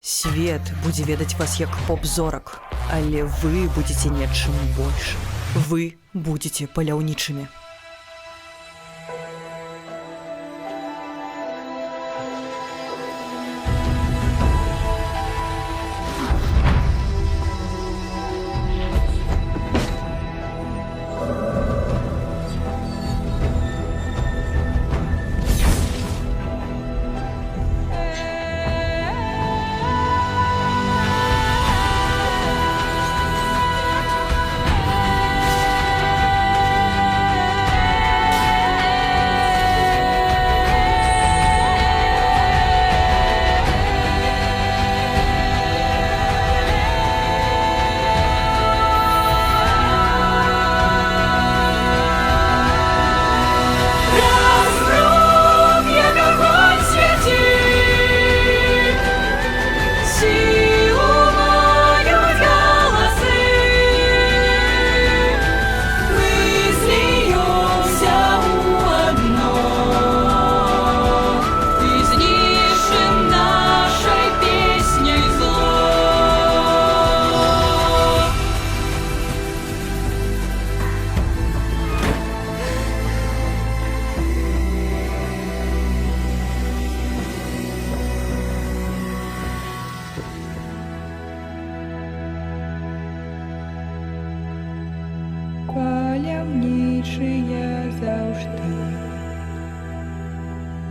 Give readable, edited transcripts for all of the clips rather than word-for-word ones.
Свет будзе ведаць вас як поп-зорак, але вы будзеце нечым больш. Вы будзеце паляўнічымі. Паляўнічыя заўжды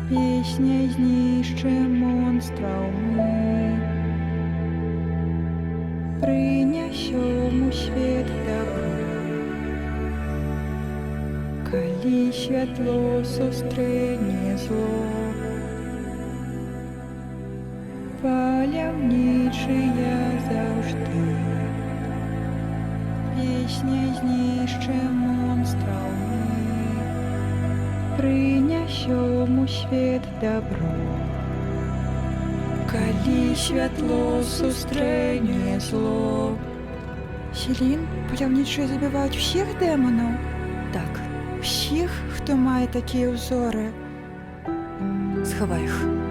песняй знішчым монстраў мы прынясём у свет добро, калі святло сустрэне зло. Паляўнічыя заўжды песняй знішчым монстраў мы прынясём у свет добро, калі святло сустрэне зло. Селін, паляўнічыя забіваюць усіх дэманаў? Так, Усіх, хто мае такія ўзоры? схавай іх.